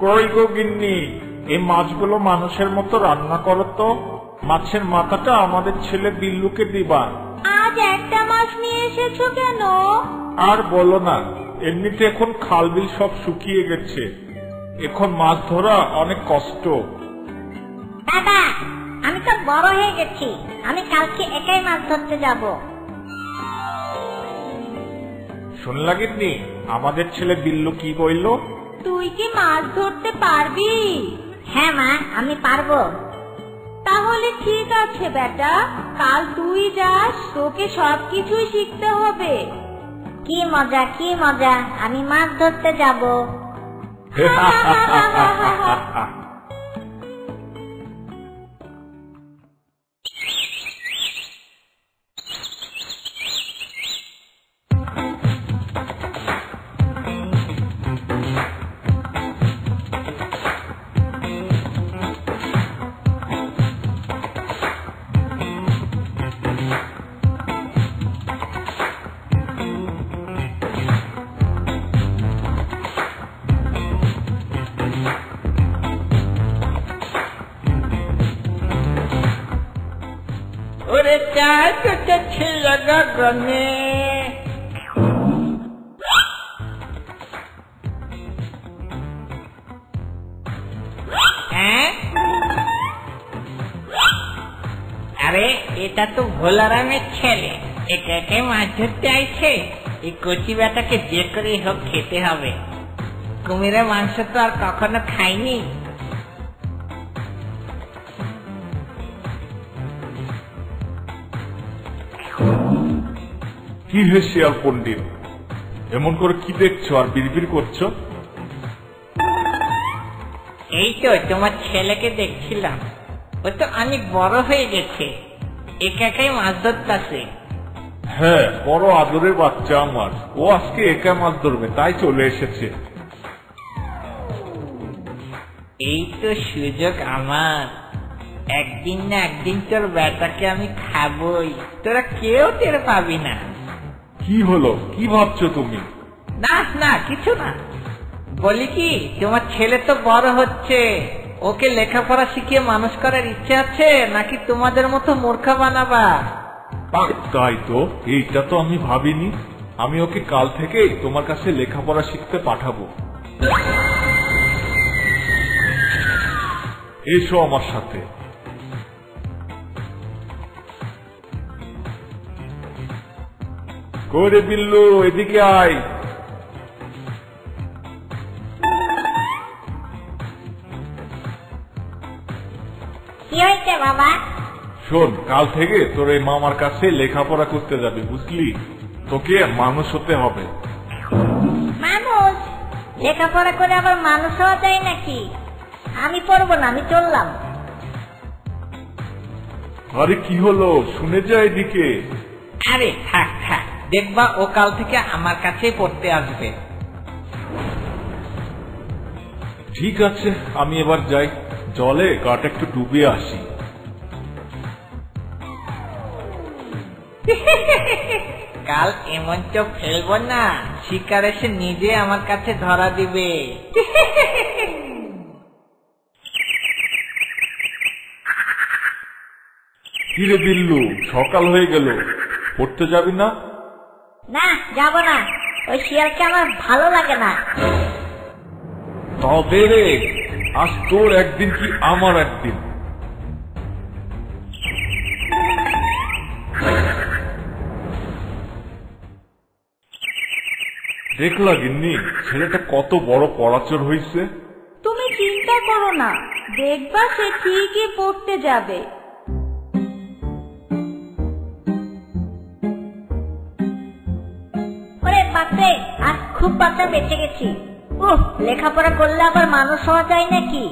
কই গো গিন্নি, এই মাছগুলো মানুষের মতো রান্না করো তো। মাছের মাথাটা আমাদের ছেলে বিল্লুকে দিবা। আজ একটা মাছ নিয়ে এসেছো কেন? আর বলো না, এমনিতে এখন খাল বিল সব শুকিয়ে গেছে, এখন মাছ ধরা অনেক কষ্ট। দাদা, আমি তো বড় হয়ে গেছি, আমি কালকে একাই মাছ ধরতে যাব। শুনলা গিন্নি, আমাদের ছেলে বিল্লু কি বলল? তুই কি মাছ ধরতে পারবি? হ্যাঁ মা, আমি পারবো। তাহলে ঠিক আছে বেটা, কাল তুই যাস, তোকে সবকিছুই শিখতে হবে। কি মজা কি মজা, আমি মাছ ধরতে যাব। ওরে চাঁদ উঠেছে গগনে, আরে এটা তো ভোলারামের ছেলে, একে একে মাছ ধরতে আইছে। এই কচি বেটাকে যে করে হোক খেতে হবে। কুমিরের মাংস তো আর কখনো খাইনি। কি হে শিয়াল পণ্ডিত, এমন করে কি দেখছো আর বিড়বিড় করছো? এই তো তোমার ছেলেকে দেখছিলাম, ও তো অনেক বড় হয়ে গেছে, একা একাই মাছ ধরতেছে। হ্যাঁ, বড় আদরের বাচ্চা আমার, ও আজকে একা মাছ ধরবে তাই চলে এসেছে। এই তো সুযোগ আমার, একদিন না একদিন তোর বেটাকে আমি খাবই, তোরা কেউ টের পাবি না। কি হলো, কি ভাবছো তুমি? না না কিছু না, বলি কি তোমার ছেলে তো বড় হচ্ছে, ওকে লেখাপড়া শিখিয়ে মানুষ করার ইচ্ছে আছে নাকি তোমাদের মতো মূর্খা বানাবা? তাই তো, এইটা তো আমি ভাবিনি। আমি ওকে কাল থেকে তোমার কাছে লেখাপড়া শিখতে পাঠাবো। এসো আমার সাথে। করে বিল্লু, এদিকে আয়। কি হয়েছে বাবা? শোন, কাল থেকে তোর এই মামার কাছে লেখাপড়া করতে যাবি, বুঝলি? তোকে মানুষ হতে হবে। মানুষ? লেখাপড়া করে আবার মানুষ হওয়া যায় নাকি? আমি পড়বো না, আমি চললাম। আরে কি হলো, শুনে যা এদিকে। আরে থাক থাক, দেখবা ও কাল থেকে আমার কাছেই পড়তে আসবে। ঠিক আছে, আমি এবার যাই, জলে গাটা একটু ডুবিয়ে আসি। কাল এমন চোখ ফেলবো না, শিকার এসে নিজে আমার কাছে ধরা দিবে। কিরে বিল্লু, সকাল হয়ে গেল, পড়তে যাবি না? না, যাব না, ওই শিয়ালকে আমার ভালো লাগে না। তবে রে, আজ তোর একদিন কি আমার একদিন। দেখলা গিন্নি, ছেলেটা কত বড় পড়াচর হইছে। তুমি চিন্তা করো না, দেখবা সে ঠিকই পড়তে যাবে। ওরে বাপরে, আজ খুব বাচ্চা বেঁচে গেছি। লেখাপড়া করলে আবার মানুষ হওয়া যায় নাকি?